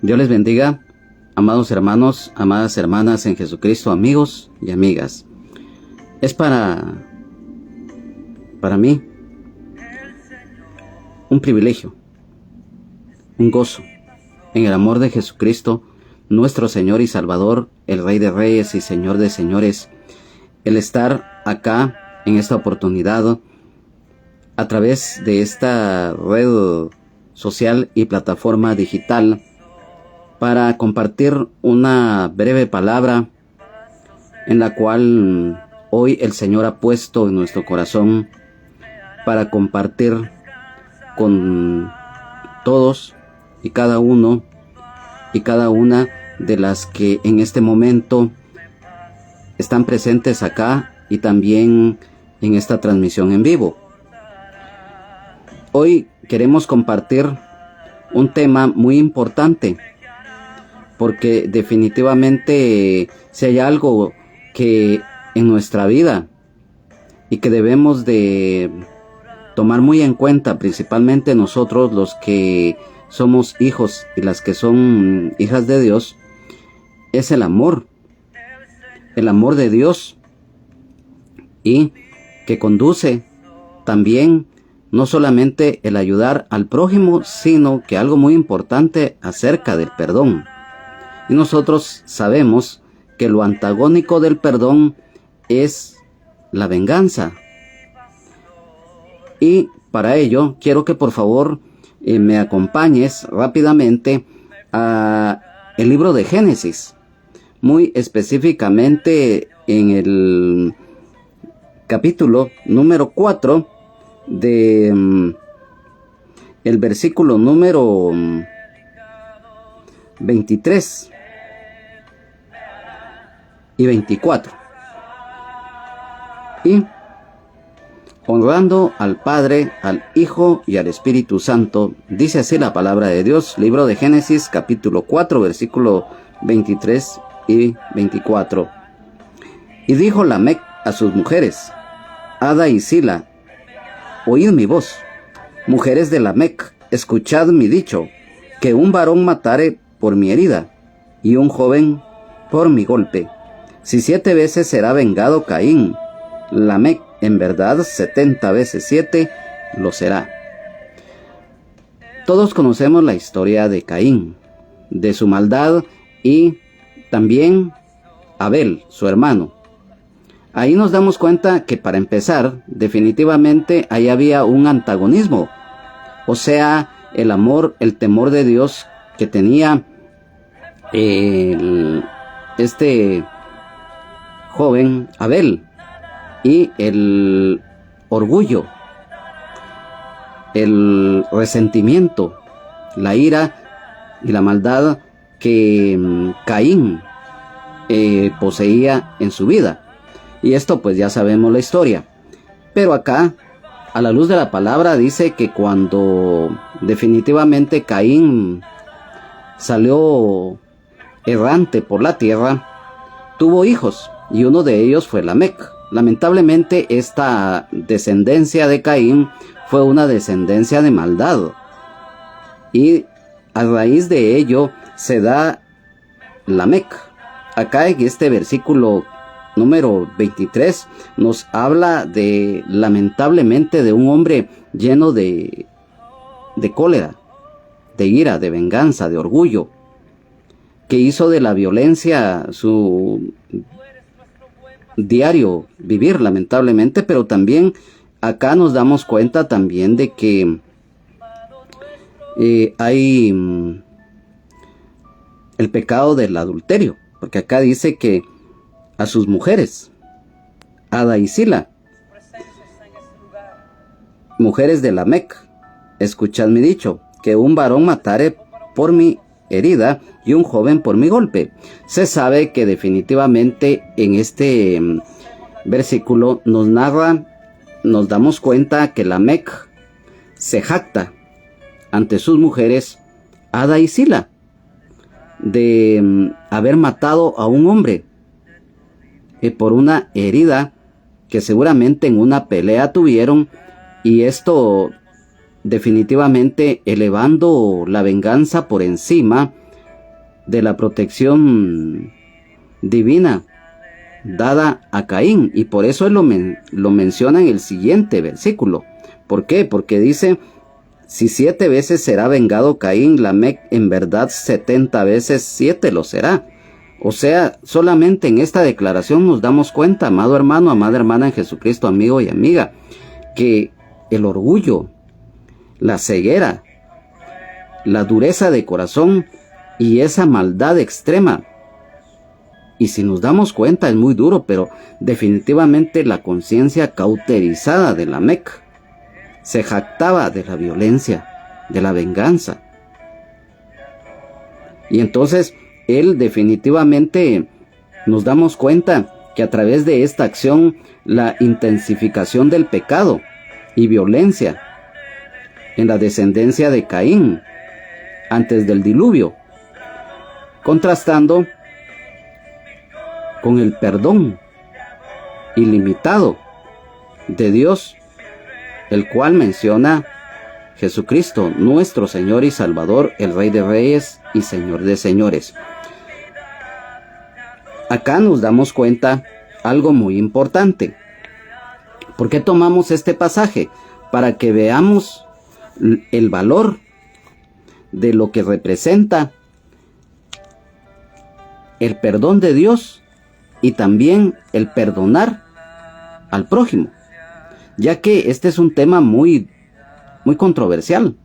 Dios les bendiga, amados hermanos, amadas hermanas en Jesucristo, amigos y amigas. Es para mí un privilegio, un gozo en el amor de Jesucristo, nuestro Señor y Salvador, el Rey de Reyes y Señor de Señores, el estar acá en esta oportunidad a través de esta red social y plataforma digital para compartir una breve palabra en la cual hoy el Señor ha puesto en nuestro corazón para compartir con todos y cada uno y cada una de las que en este momento están presentes acá y también en esta transmisión en vivo. Hoy queremos compartir un tema muy importante, porque definitivamente si hay algo que en nuestra vida y que debemos de tomar muy en cuenta, principalmente nosotros los que somos hijos y las que son hijas de Dios, es el amor de Dios, y que conduce también no solamente el ayudar al prójimo, sino que algo muy importante acerca del perdón. Y nosotros sabemos que lo antagónico del perdón es la venganza. Y para ello quiero que por favor me acompañes rápidamente a el libro de Génesis, muy específicamente en el capítulo número 4 de el versículo número 23 y 24. Y honrando al Padre, al Hijo y al Espíritu Santo, dice así la palabra de Dios, libro de Génesis, capítulo 4, versículo 23 y 24. Y dijo Lamec a sus mujeres, Ada y Sila, oíd mi voz, mujeres de Lamec, escuchad mi dicho, que un varón matare por mi herida, y un joven por mi golpe. Si 7 veces será vengado Caín, Lamec en verdad 70 veces 7 lo será. Todos conocemos la historia de Caín, de su maldad, y también Abel, su hermano. Ahí nos damos cuenta que, para empezar, definitivamente ahí había un antagonismo, o sea, el amor, el temor de Dios que tenía este joven Abel, y el orgullo, el resentimiento, la ira y la maldad que Caín poseía en su vida. Y esto pues ya sabemos la historia. Pero acá, a la luz de la palabra, dice que cuando definitivamente Caín salió errante por la tierra, tuvo hijos, y uno de ellos fue Lamec. Lamentablemente esta descendencia de Caín fue una descendencia de maldad, y a raíz de ello se da Lamec. Acá en este versículo número 23 nos habla de, lamentablemente, de un hombre lleno de cólera, de ira, de venganza, de orgullo, que hizo de la violencia su diario vivir, lamentablemente. Pero también acá nos damos cuenta también de que hay el pecado del adulterio, porque acá dice que a sus mujeres, Ada y Sila, mujeres de Lamec, escuchad mi dicho, que un varón matare por mi herida y un joven por mi golpe. Se sabe que definitivamente en este versículo nos narra, nos damos cuenta que Lamec se jacta ante sus mujeres, Ada y Sila, de haber matado a un hombre por una herida que seguramente en una pelea tuvieron, y esto definitivamente elevando la venganza por encima de la protección divina dada a Caín, y por eso él lo menciona en el siguiente versículo. ¿Por qué? Porque dice: si 7 veces será vengado Caín, Lamec en verdad 70 veces 7 lo será. O sea, solamente en esta declaración nos damos cuenta, amado hermano, amada hermana en Jesucristo, amigo y amiga, que el orgullo, la ceguera, la dureza de corazón y esa maldad extrema, y si nos damos cuenta es muy duro, pero definitivamente la conciencia cauterizada de Lamec se jactaba de la violencia, de la venganza. Y entonces él definitivamente nos damos cuenta que a través de esta acción, la intensificación del pecado y violencia en la descendencia de Caín antes del diluvio, contrastando con el perdón ilimitado de Dios, el cual menciona Jesucristo, nuestro Señor y Salvador, el Rey de Reyes y Señor de Señores. Acá nos damos cuenta algo muy importante. ¿Por qué tomamos este pasaje? Para que veamos el valor de lo que representa el perdón de Dios y también el perdonar al prójimo, ya que este es un tema muy controversial,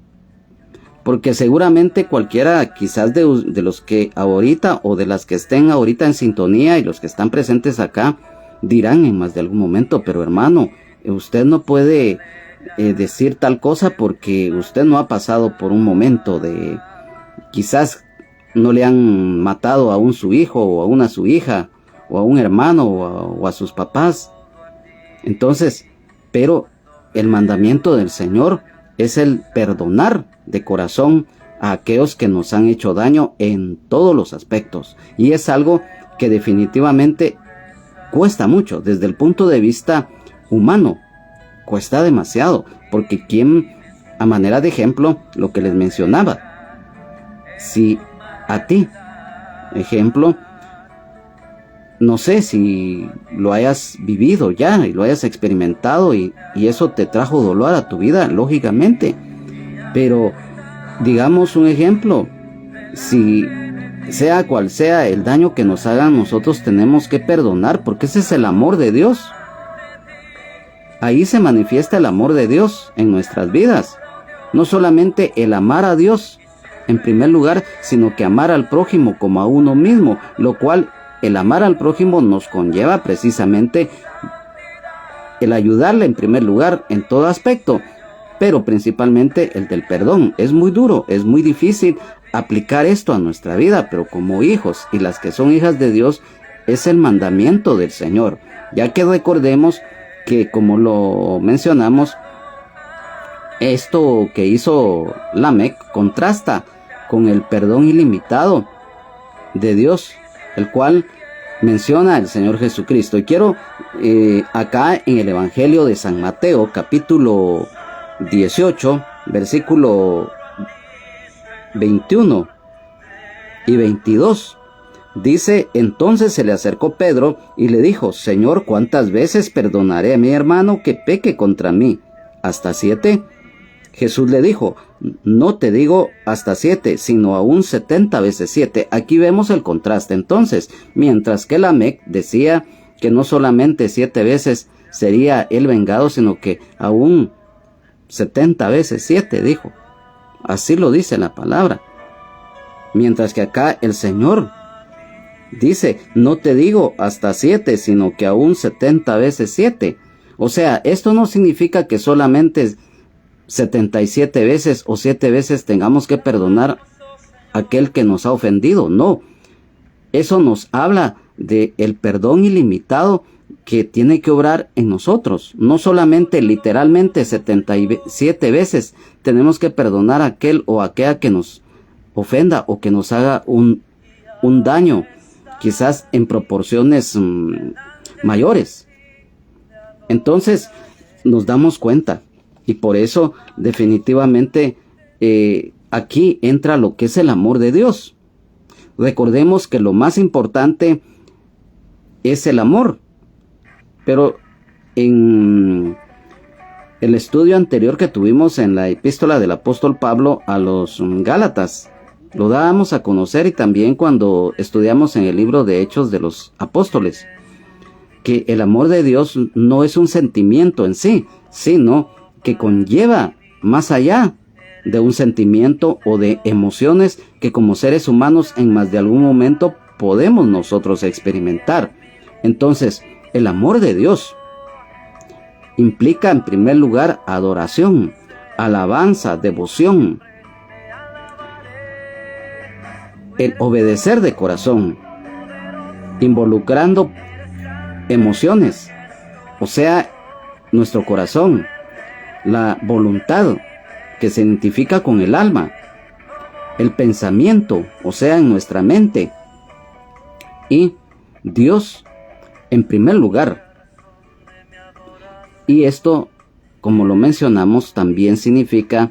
porque seguramente cualquiera quizás de los que ahorita o de las que estén ahorita en sintonía y los que están presentes acá dirán en más de algún momento: pero hermano, usted no puede decir tal cosa porque usted no ha pasado por un momento de, quizás no le han matado a su hijo o a una su hija o a un hermano o a sus papás. Entonces, pero el mandamiento del Señor es el perdonar de corazón a aquellos que nos han hecho daño en todos los aspectos. Y es algo que definitivamente cuesta mucho desde el punto de vista humano. Cuesta demasiado, porque a manera de ejemplo, lo que les mencionaba, si a ti, ejemplo, no sé si lo hayas vivido ya y lo hayas experimentado y eso te trajo dolor a tu vida, lógicamente. Pero digamos un ejemplo, si sea cual sea el daño que nos hagan, nosotros tenemos que perdonar, porque ese es el amor de Dios. Ahí se manifiesta el amor de Dios en nuestras vidas. No solamente el amar a Dios en primer lugar, sino que amar al prójimo como a uno mismo, lo cual el amar al prójimo nos conlleva precisamente el ayudarle en primer lugar en todo aspecto, pero principalmente el del perdón. Es muy duro, es muy difícil aplicar esto a nuestra vida, pero como hijos y las que son hijas de Dios, es el mandamiento del Señor, ya que recordemos que, como lo mencionamos, esto que hizo Lamec contrasta con el perdón ilimitado de Dios, el cual menciona el Señor Jesucristo. Y quiero acá en el Evangelio de San Mateo, capítulo 18, versículo 21 y 22, dice: entonces se le acercó Pedro y le dijo: Señor, ¿cuántas veces perdonaré a mi hermano que peque contra mí? ¿Hasta 7? Jesús le dijo: no te digo hasta 7, sino aún 70 veces 7. Aquí vemos el contraste entonces. Mientras que Lamec decía que no solamente 7 veces sería él vengado, sino que aún 70 veces 7, dijo. Así lo dice la palabra. Mientras que acá el Señor dice: no te digo hasta 7, sino que aún 70 veces 7. O sea, esto no significa que solamente 77 veces o 7 veces tengamos que perdonar a aquel que nos ha ofendido. No, eso nos habla de el perdón ilimitado que tiene que obrar en nosotros. No solamente literalmente 77 veces tenemos que perdonar a aquel o aquella que nos ofenda o que nos haga un daño, quizás en proporciones mayores. Entonces nos damos cuenta. Y por eso definitivamente aquí entra lo que es el amor de Dios. recordemos que lo más importante es el amor. Pero en el estudio anterior que tuvimos en la epístola del apóstol Pablo a los Gálatas, lo dábamos a conocer, y también cuando estudiamos en el libro de Hechos de los Apóstoles, que el amor de Dios no es un sentimiento en sí, sino que conlleva más allá de un sentimiento o de emociones que como seres humanos en más de algún momento podemos nosotros experimentar. Entonces, el amor de Dios implica en primer lugar adoración, alabanza, devoción, el obedecer de corazón, involucrando emociones, o sea, nuestro corazón, la voluntad que se identifica con el alma, el pensamiento, o sea, en nuestra mente, y Dios en primer lugar. Y esto, como lo mencionamos, también significa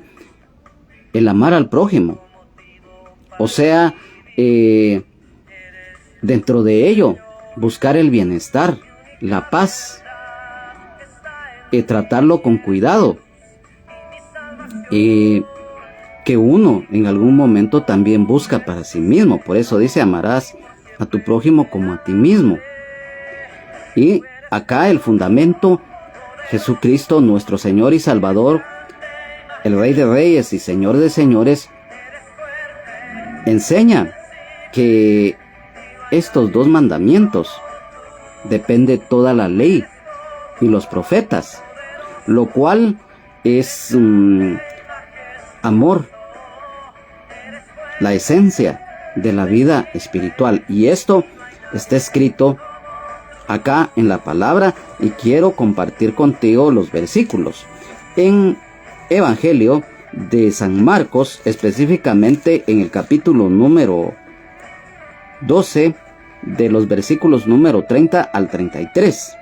el amar al prójimo, o sea, dentro de ello buscar el bienestar, la paz, tratarlo con cuidado, que uno en algún momento también busca para sí mismo. Por eso dice: amarás a tu prójimo como a ti mismo. Y acá el fundamento, Jesucristo, nuestro Señor y Salvador, el Rey de Reyes y Señor de Señores, enseña que estos dos mandamientos depende toda la ley y los profetas, lo cual es amor, la esencia de la vida espiritual. Y esto está escrito acá en la palabra, y quiero compartir contigo los versículos. En Evangelio de San Marcos, específicamente en el capítulo número 12, de los versículos número 30 al 33,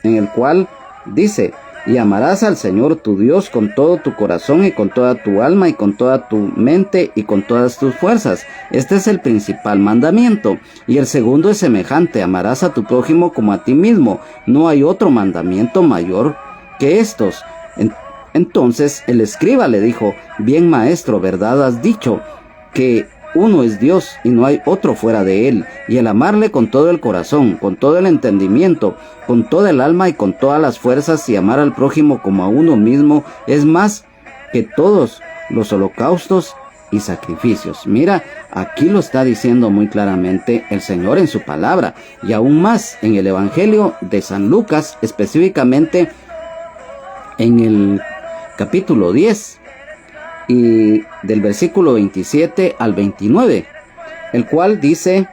en el cual dice: y amarás al Señor tu Dios con todo tu corazón y con toda tu alma y con toda tu mente y con todas tus fuerzas. Este es el principal mandamiento. Y el segundo es semejante: amarás a tu prójimo como a ti mismo. No hay otro mandamiento mayor que estos. Entonces el escriba le dijo: bien, maestro, verdad has dicho, que uno es Dios y no hay otro fuera de él, y el amarle con todo el corazón, con todo el entendimiento, con toda el alma y con todas las fuerzas, y amar al prójimo como a uno mismo, es más que todos los holocaustos y sacrificios. Mira, aquí lo está diciendo muy claramente el Señor en su palabra, y aún más en el Evangelio de San Lucas, específicamente en el capítulo 10, y del versículo 27 al 29, el cual dice: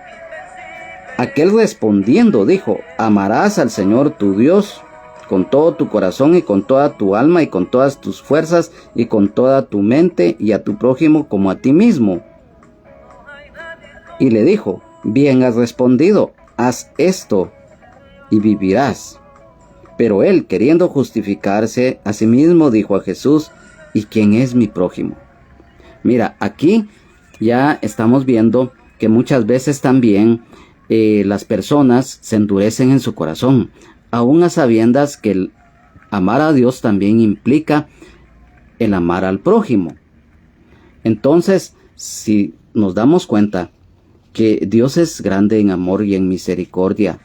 aquel respondiendo dijo: amarás al Señor tu Dios con todo tu corazón y con toda tu alma y con todas tus fuerzas y con toda tu mente, y a tu prójimo como a ti mismo. Y le dijo: bien has respondido, haz esto y vivirás. Pero él, queriendo justificarse a sí mismo, dijo a Jesús: ¿y quién es mi prójimo? Mira, aquí ya estamos viendo que muchas veces también las personas se endurecen en su corazón, aún a sabiendas que el amar a Dios también implica el amar al prójimo. Entonces, si nos damos cuenta que Dios es grande en amor y en misericordia,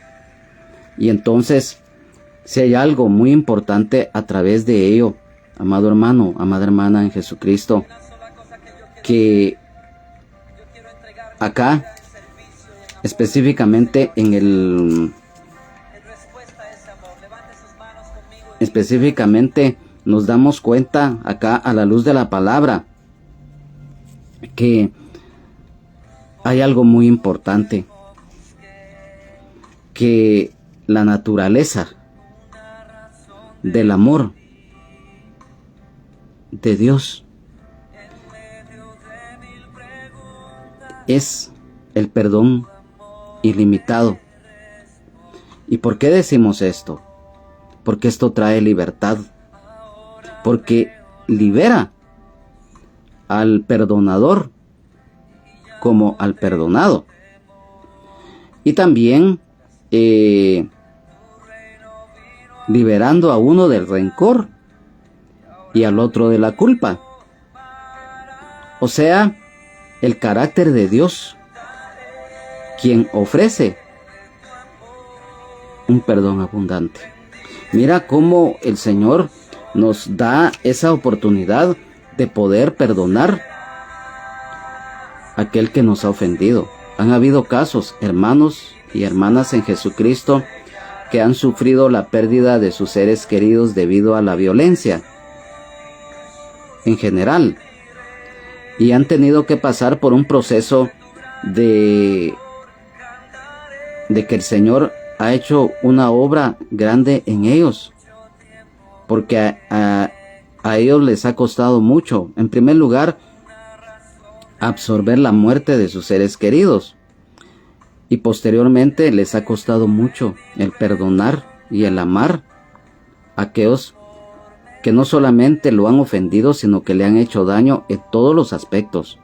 y entonces si hay algo muy importante a través de ello, amado hermano, amada hermana en Jesucristo, que acá específicamente nos damos cuenta acá a la luz de la palabra que hay algo muy importante, que la naturaleza del amor de Dios es el perdón ilimitado. ¿Y por qué decimos esto? Porque esto trae libertad, porque libera al perdonador como al perdonado. Y también liberando a uno del rencor y al otro de la culpa. O sea, el carácter de Dios, quien ofrece un perdón abundante. Mira cómo el Señor nos da esa oportunidad de poder perdonar a aquel que nos ha ofendido. Han habido casos, hermanos y hermanas en Jesucristo, que han sufrido la pérdida de sus seres queridos debido a la violencia en general, y han tenido que pasar por un proceso de que el Señor ha hecho una obra grande en ellos, porque a ellos les ha costado mucho, en primer lugar, absorber la muerte de sus seres queridos, y posteriormente les ha costado mucho el perdonar y el amar a aquellos que no solamente lo han ofendido, sino que le han hecho daño en todos los aspectos.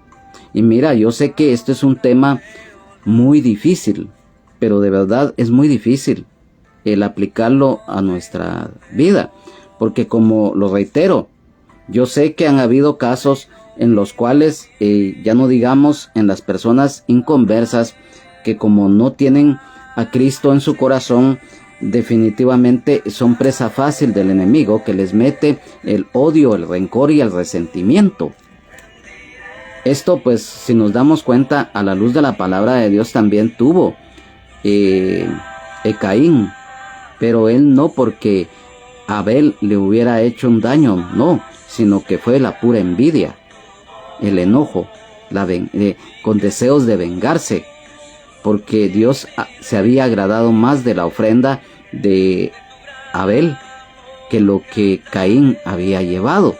Y mira, yo sé que esto es un tema muy difícil, pero de verdad es muy difícil el aplicarlo a nuestra vida, porque como lo reitero, yo sé que han habido casos en los cuales, ya no digamos en las personas inconversas, que como no tienen a Cristo en su corazón, definitivamente son presa fácil del enemigo, que les mete el odio, el rencor y el resentimiento. Esto, pues, si nos damos cuenta, a la luz de la palabra de Dios también tuvo Caín, pero él no porque Abel le hubiera hecho un daño, no, sino que fue la pura envidia, el enojo, con deseos de vengarse, porque Dios se había agradado más de la ofrenda de Abel que lo que Caín había llevado.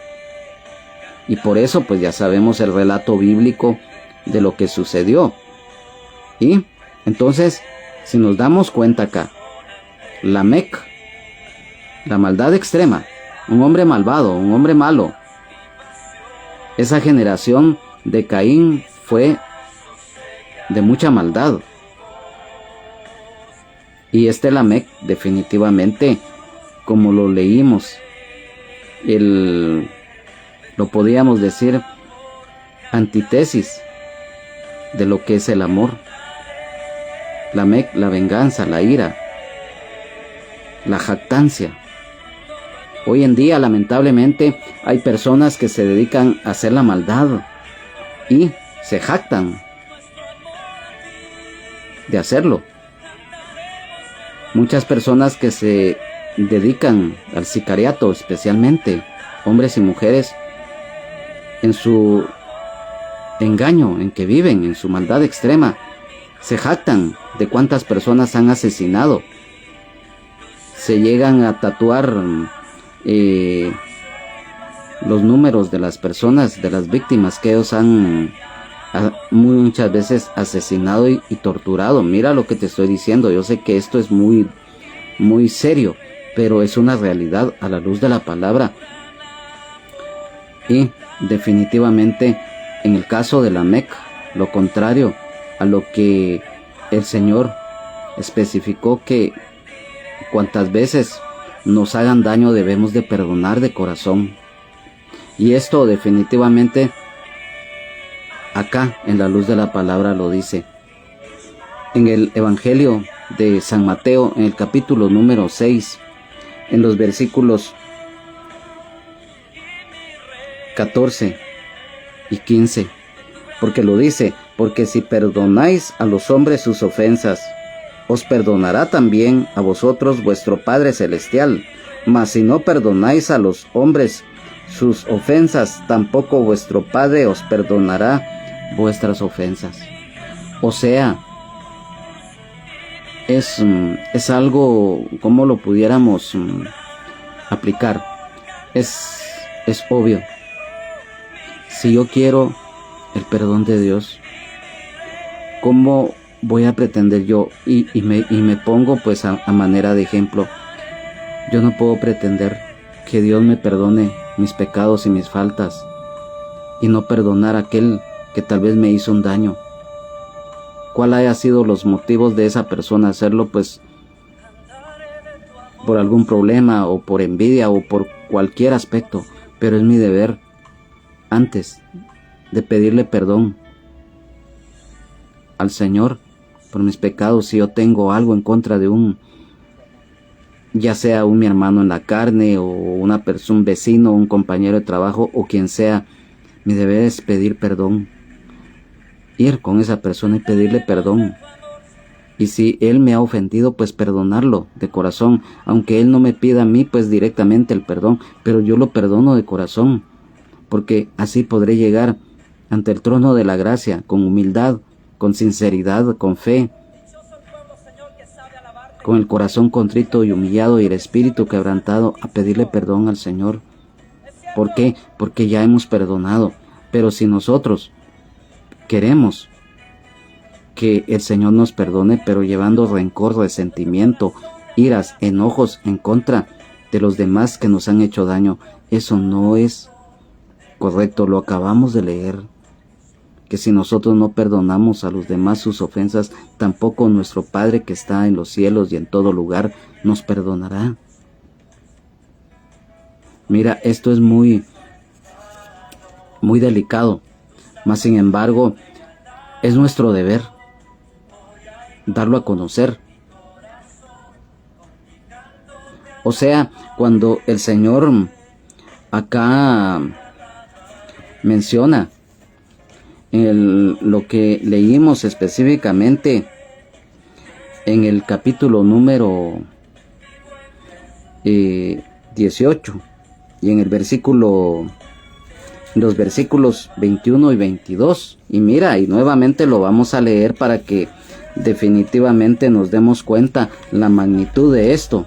Y por eso pues ya sabemos el relato bíblico de lo que sucedió. Y entonces, si nos damos cuenta acá, Lamec, la maldad extrema, un hombre malvado, un hombre malo, esa generación de Caín fue de mucha maldad. Y este Lamec definitivamente, como lo leímos, lo podíamos decir antítesis de lo que es el amor. Lamec, la venganza, la ira, la jactancia. Hoy en día, lamentablemente, hay personas que se dedican a hacer la maldad y se jactan de hacerlo. Muchas personas que se dedican al sicariato, especialmente hombres y mujeres, en su engaño en que viven, en su maldad extrema, se jactan de cuántas personas han asesinado. Se llegan a tatuar los números de las personas, de las víctimas que ellos han muchas veces asesinado y torturado. Mira lo que te estoy diciendo. Yo sé que esto es muy, muy serio, pero es una realidad a la luz de la palabra. Y definitivamente en el caso de Lamec, lo contrario a lo que el Señor especificó, que cuantas veces nos hagan daño debemos de perdonar de corazón. Y esto definitivamente acá en la luz de la palabra lo dice. En el Evangelio de San Mateo, en el capítulo número 6, en los versículos 14 y 15, porque lo dice: porque si perdonáis a los hombres sus ofensas, os perdonará también a vosotros vuestro Padre Celestial. Mas si no perdonáis a los hombres sus ofensas, tampoco vuestro Padre os perdonará vuestras ofensas. O sea, es algo, como lo pudiéramos aplicar, es obvio. Si yo quiero el perdón de Dios, ¿cómo voy a pretender yo? Y me pongo pues a manera de ejemplo. Yo no puedo pretender que Dios me perdone mis pecados y mis faltas y no perdonar a aquel que tal vez me hizo un daño. cuál haya sido los motivos de esa persona hacerlo, pues por algún problema o por envidia o por cualquier aspecto, pero es mi deber antes de pedirle perdón al Señor por mis pecados. Si yo tengo algo en contra de ya sea mi hermano en la carne o una persona, un vecino, un compañero de trabajo o quien sea, mi deber es pedir perdón, ir con esa persona y pedirle perdón. Y si él me ha ofendido, pues perdonarlo de corazón, aunque él no me pida a mí pues directamente el perdón, pero yo lo perdono de corazón, porque así podré llegar ante el trono de la gracia con humildad, con sinceridad, con fe, con el corazón contrito y humillado y el espíritu quebrantado, a pedirle perdón al Señor. ¿Por qué? Porque ya hemos perdonado. Pero si nosotros queremos que el Señor nos perdone, pero llevando rencor, resentimiento, iras, enojos en contra de los demás que nos han hecho daño, eso no es correcto. Lo acabamos de leer, que si nosotros no perdonamos a los demás sus ofensas, tampoco nuestro Padre que está en los cielos y en todo lugar nos perdonará. Mira, esto es muy delicado, mas sin embargo es nuestro deber darlo a conocer. O sea, cuando el Señor acá menciona lo que leímos específicamente en el capítulo número 18 y en los versículos 21 y 22. Y mira, y nuevamente lo vamos a leer para que definitivamente nos demos cuenta la magnitud de esto.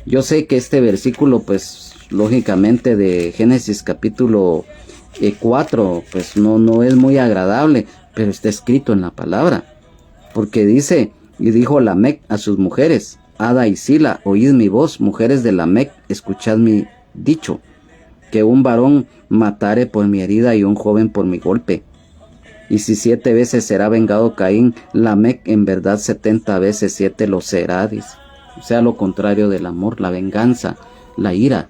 Yo sé que este versículo, pues lógicamente de Génesis capítulo 4, pues no es muy agradable, pero está escrito en la palabra, porque dice: y dijo Lamec a sus mujeres, Ada y Sila, oíd mi voz, mujeres de Lamec, escuchad mi dicho, que un varón matare por mi herida y un joven por mi golpe. Y si 7 veces será vengado Caín, Lamec en verdad 70 veces 7 lo será, dice. O sea, lo contrario del amor, la venganza, la ira.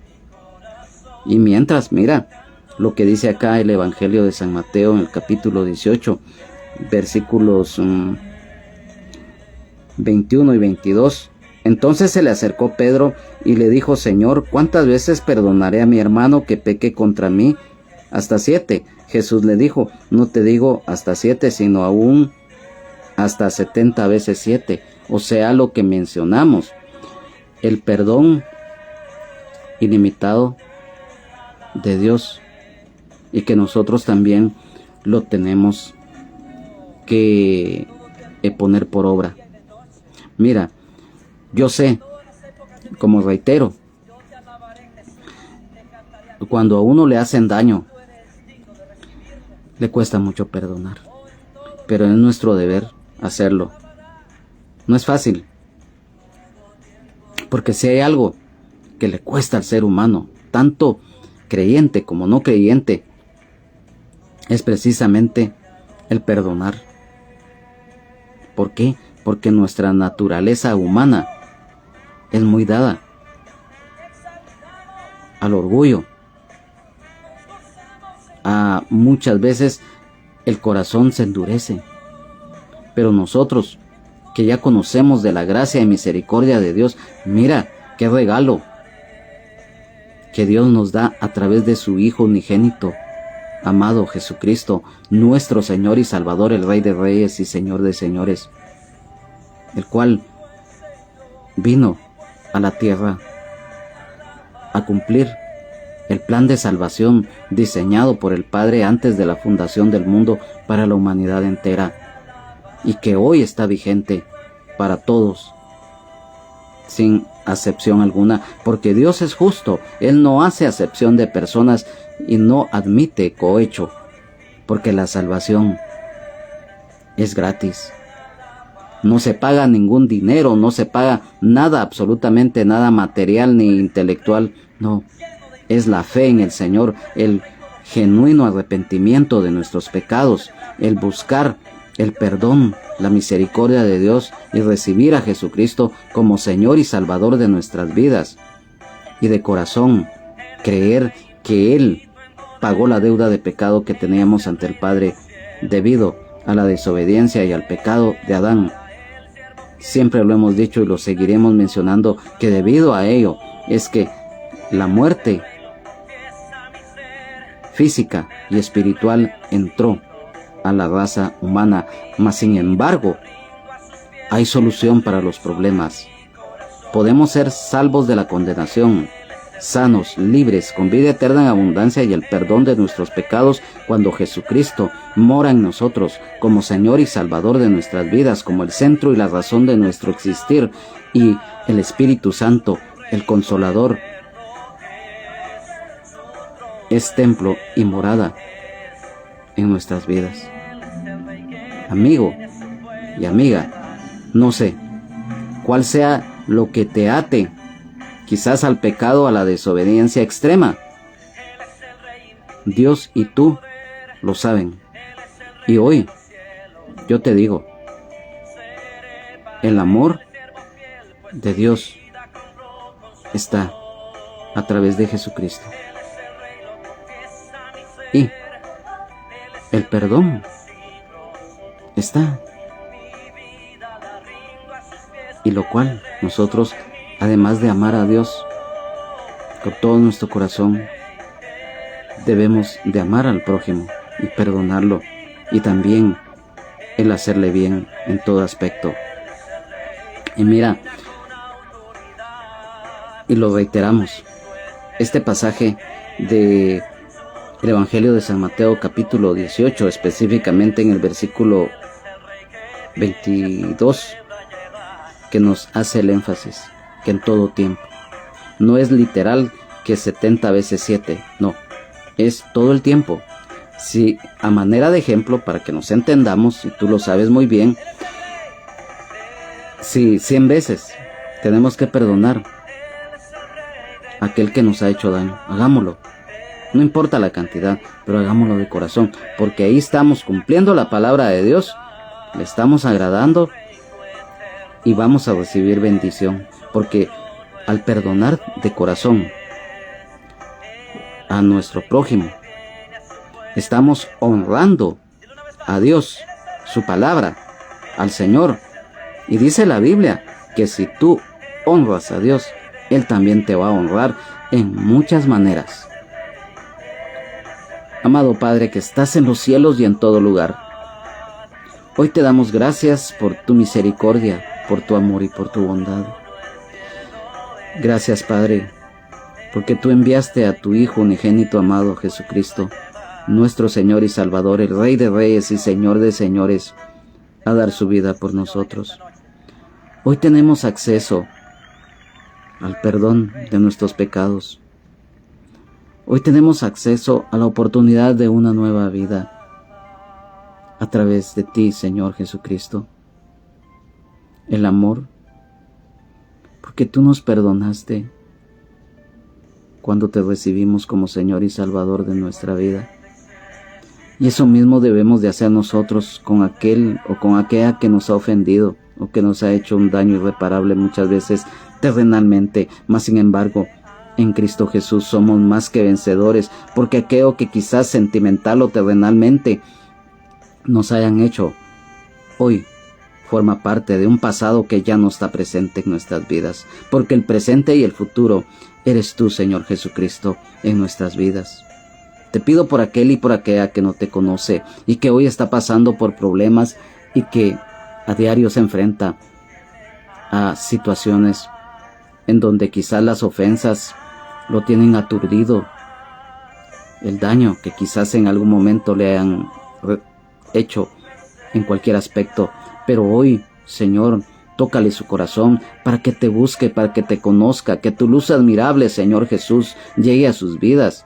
Y mientras, mira lo que dice acá el Evangelio de San Mateo en el capítulo 18, versículos 21 y 22. Entonces se le acercó Pedro y le dijo: Señor, ¿cuántas veces perdonaré a mi hermano que peque contra mí? ¿Hasta 7? Jesús le dijo: no te digo hasta 7, sino aún hasta 70 veces 7. O sea, lo que mencionamos, el perdón ilimitado de Dios, y que nosotros también lo tenemos que poner por obra. Mira, yo sé, como reitero, cuando a uno le hacen daño, le cuesta mucho perdonar, pero es nuestro deber hacerlo. No es fácil, porque si hay algo que le cuesta al ser humano, tanto creyente como no creyente, es precisamente el perdonar. ¿Por qué? Porque nuestra naturaleza humana es muy dada al orgullo. Muchas veces el corazón se endurece, pero nosotros que ya conocemos de la gracia y misericordia de Dios, mira qué regalo que Dios nos da a través de su Hijo unigénito, amado Jesucristo, nuestro Señor y Salvador, el Rey de Reyes y Señor de Señores, el cual vino a la tierra a cumplir el plan de salvación diseñado por el Padre antes de la fundación del mundo para la humanidad entera, y que hoy está vigente para todos, sin acepción alguna, porque Dios es justo. Él no hace acepción de personas y no admite cohecho, porque la salvación es gratis. No se paga ningún dinero, no se paga nada, absolutamente nada material ni intelectual, no. Es la fe en el Señor, el genuino arrepentimiento de nuestros pecados, el buscar el perdón la misericordia de Dios y recibir a Jesucristo como Señor y Salvador de nuestras vidas. Y de corazón creer que Él pagó la deuda de pecado que teníamos ante el Padre debido a la desobediencia y al pecado de Adán. Siempre lo hemos dicho y lo seguiremos mencionando, que debido a ello es que la muerte física y espiritual entró a la raza humana, mas sin embargo hay solución para los problemas. Podemos ser salvos de la condenación, sanos, libres, con vida eterna en abundancia y el perdón de nuestros pecados cuando Jesucristo mora en nosotros como Señor y Salvador de nuestras vidas, como el centro y la razón de nuestro existir, y el Espíritu Santo, el Consolador, es templo y morada en nuestras vidas. Amigo y amiga, no sé cuál sea lo que te ate, quizás al pecado, a la desobediencia extrema. Dios y tú lo saben. Y hoy yo te digo, el amor de Dios está a través de Jesucristo. Y el perdón está. Y lo cual nosotros, además de amar a Dios con todo nuestro corazón, debemos de amar al prójimo y perdonarlo, y también el hacerle bien en todo aspecto. Y mira, y lo reiteramos, este pasaje de el Evangelio de San Mateo capítulo 18, específicamente en el versículo 22, que nos hace el énfasis que en todo tiempo. No es literal que 70 veces 7, no, es todo el tiempo. Si a manera de ejemplo, para que nos entendamos, y tú lo sabes muy bien, si 100 veces tenemos que perdonar a aquel que nos ha hecho daño, hagámoslo. No importa la cantidad, pero hagámoslo de corazón, porque ahí estamos cumpliendo la palabra de Dios, le estamos agradando y vamos a recibir bendición, porque al perdonar de corazón a nuestro prójimo, estamos honrando a Dios, su palabra, al Señor. Y dice la Biblia que si tú honras a Dios, Él también te va a honrar en muchas maneras. Amado Padre que estás en los cielos y en todo lugar, hoy te damos gracias por tu misericordia, por tu amor y por tu bondad. Gracias, Padre, porque tú enviaste a tu Hijo unigénito amado Jesucristo, nuestro Señor y Salvador, el Rey de Reyes y Señor de Señores, a dar su vida por nosotros. Hoy tenemos acceso al perdón de nuestros pecados. Hoy tenemos acceso a la oportunidad de una nueva vida a través de ti, Señor Jesucristo. El amor, porque tú nos perdonaste cuando te recibimos como Señor y Salvador de nuestra vida. Y eso mismo debemos de hacer nosotros con aquel o con aquella que nos ha ofendido o que nos ha hecho un daño irreparable muchas veces terrenalmente, mas sin embargo en Cristo Jesús somos más que vencedores, porque aquello que quizás sentimental o terrenalmente nos hayan hecho, hoy forma parte de un pasado que ya no está presente en nuestras vidas, porque el presente y el futuro eres tú, Señor Jesucristo, en nuestras vidas. Te pido por aquel y por aquella que no te conoce y que hoy está pasando por problemas y que a diario se enfrenta a situaciones en donde quizás las ofensas lo tienen aturdido, el daño que quizás en algún momento le han hecho en cualquier aspecto, pero hoy, Señor, tócale su corazón para que te busque, para que te conozca, que tu luz admirable, Señor Jesús, llegue a sus vidas,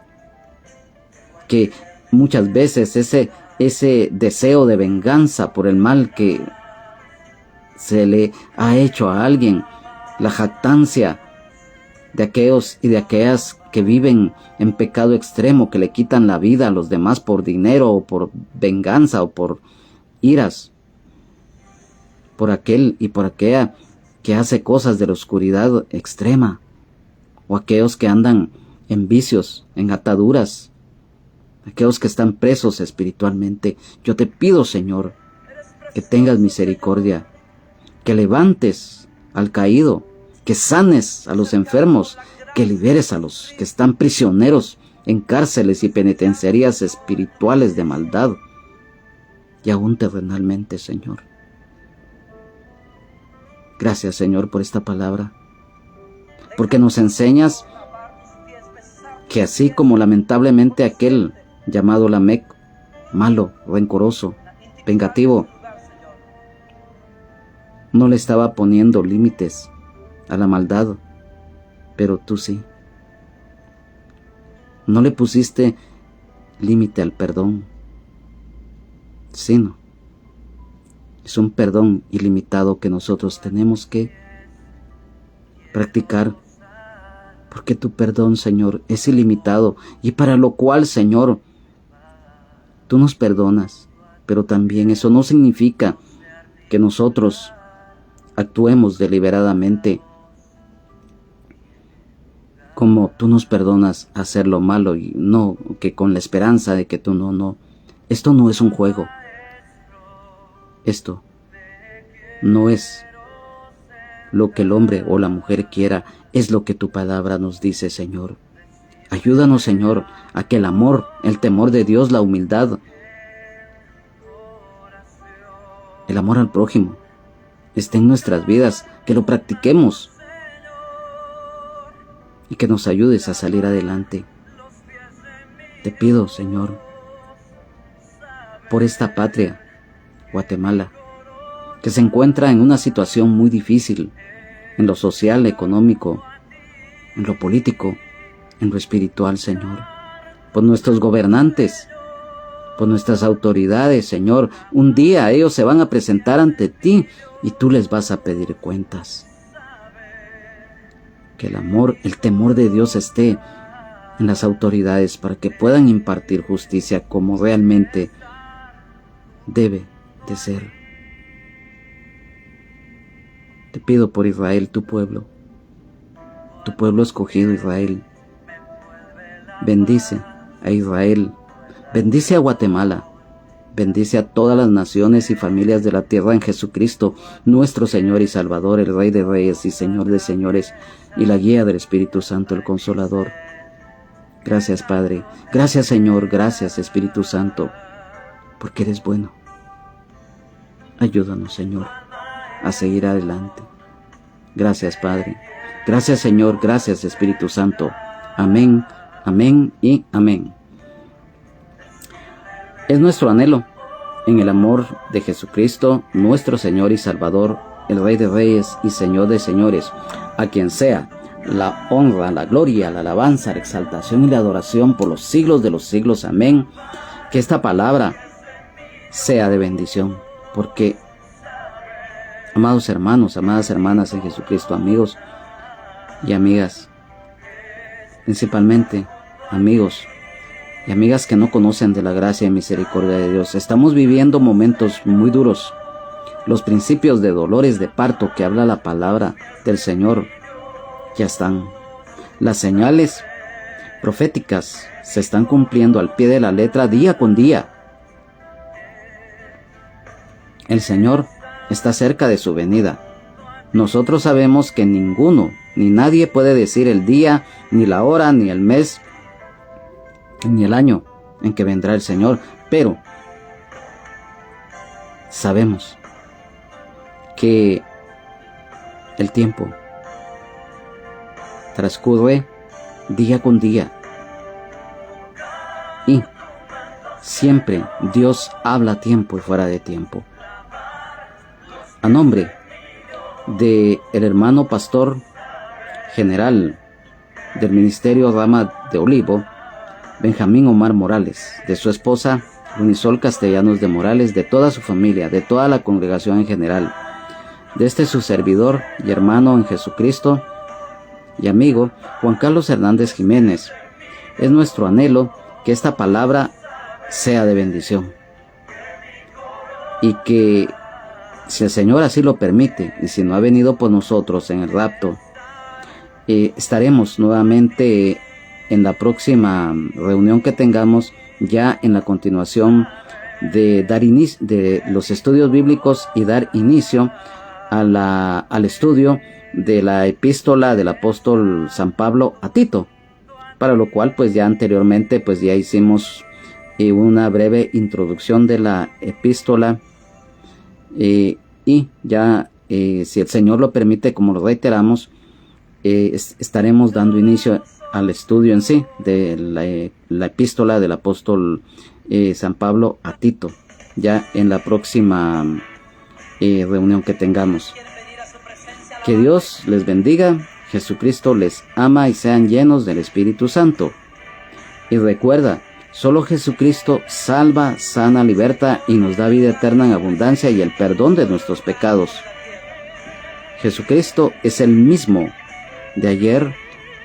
que muchas veces ese deseo de venganza por el mal que se le ha hecho a alguien, la jactancia de aquellos y de aquellas que viven en pecado extremo, que le quitan la vida a los demás por dinero o por venganza o por iras. por aquel y por aquella que hace cosas de la oscuridad extrema, o aquellos que andan en vicios, en ataduras, aquellos que están presos espiritualmente. Yo te pido, Señor, que tengas misericordia, que levantes al caído, que sanes a los enfermos, que liberes a los que están prisioneros en cárceles y penitenciarías espirituales de maldad y aún terrenalmente, Señor. Gracias, Señor, por esta palabra, porque nos enseñas que así como lamentablemente aquel llamado Lamec, malo, rencoroso, vengativo, no le estaba poniendo límites a la maldad, pero tú sí. No le pusiste límite al perdón, sino es un perdón ilimitado que nosotros tenemos que practicar, porque tu perdón, Señor, es ilimitado, y para lo cual, Señor, tú nos perdonas, pero también eso no significa que nosotros actuemos deliberadamente como tú nos perdonas hacer lo malo, y no que con la esperanza de que tú no. Esto no es un juego. Esto no es lo que el hombre o la mujer quiera, es lo que tu palabra nos dice, Señor. Ayúdanos, Señor, a que el amor, el temor de Dios, la humildad, el amor al prójimo esté en nuestras vidas, que lo practiquemos y que nos ayudes a salir adelante. Te pido, Señor, por esta patria, Guatemala, que se encuentra en una situación muy difícil, en lo social, económico, en lo político, en lo espiritual, Señor. Por nuestros gobernantes, por nuestras autoridades, Señor. Un día ellos se van a presentar ante ti y tú les vas a pedir cuentas. Que el amor, el temor de Dios esté en las autoridades para que puedan impartir justicia como realmente debe de ser. Te pido por Israel, tu pueblo escogido, Israel. Bendice a Israel, bendice a Guatemala, bendice a todas las naciones y familias de la tierra en Jesucristo, nuestro Señor y Salvador, el Rey de Reyes y Señor de Señores, y la guía del Espíritu Santo, el Consolador. Gracias, Padre. Gracias, Señor. Gracias, Espíritu Santo, porque eres bueno. Ayúdanos, Señor, a seguir adelante. Gracias, Padre. Gracias, Señor. Gracias, Espíritu Santo. Amén, amén y amén. Es nuestro anhelo, en el amor de Jesucristo, nuestro Señor y Salvador, el Rey de Reyes y Señor de Señores, a quien sea la honra, la gloria, la alabanza, la exaltación y la adoración por los siglos de los siglos. Amén. Que esta palabra sea de bendición, porque, amados hermanos, amadas hermanas en Jesucristo, amigos y amigas, principalmente amigos y amigas que no conocen de la gracia y misericordia de Dios, estamos viviendo momentos muy duros. Los principios de dolores de parto que habla la palabra del Señor ya están. Las señales proféticas se están cumpliendo al pie de la letra día con día. El Señor está cerca de su venida. Nosotros sabemos que ninguno, ni nadie puede decir el día, ni la hora, ni el mes, ni el año en que vendrá el Señor, pero sabemos que el tiempo transcurre día con día y siempre Dios habla a tiempo y fuera de tiempo. A nombre de el hermano pastor general del Ministerio Rama de Olivo, Benjamín Omar Morales, de su esposa Lunisol Castellanos de Morales, de toda su familia, de toda la congregación en general, de este su servidor y hermano en Jesucristo y amigo Juan Carlos Hernández Jiménez, es nuestro anhelo que esta palabra sea de bendición y que si el Señor así lo permite, y si no ha venido por nosotros en el rapto, estaremos nuevamente en la próxima reunión que tengamos, ya en la continuación de dar inicio de los estudios bíblicos y dar inicio al estudio de la epístola del apóstol San Pablo a Tito, para lo cual pues ya anteriormente pues ya hicimos una breve introducción de la epístola, y ya si el Señor lo permite, como lo reiteramos, estaremos dando inicio al estudio en sí de la epístola del apóstol San Pablo a Tito, ya en la próxima reunión que tengamos. Que Dios les bendiga, Jesucristo les ama y sean llenos del Espíritu Santo. Y recuerda, solo Jesucristo salva, sana, liberta y nos da vida eterna en abundancia y el perdón de nuestros pecados. Jesucristo es el mismo de ayer,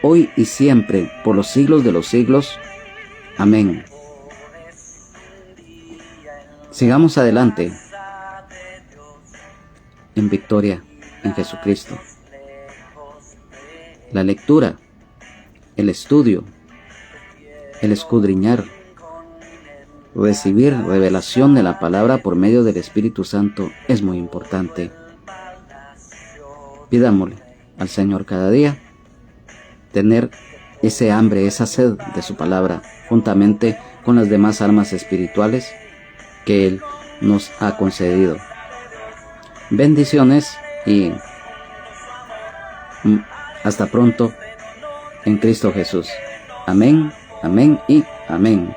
hoy y siempre, por los siglos de los siglos. Amén. Sigamos adelante en victoria en Jesucristo. La lectura, el estudio, el escudriñar, recibir revelación de la palabra por medio del Espíritu Santo es muy importante. Pidámosle al Señor cada día tener ese hambre, esa sed de su palabra, juntamente con las demás armas espirituales que Él nos ha concedido. Bendiciones y hasta pronto en Cristo Jesús. Amén, amén y amén.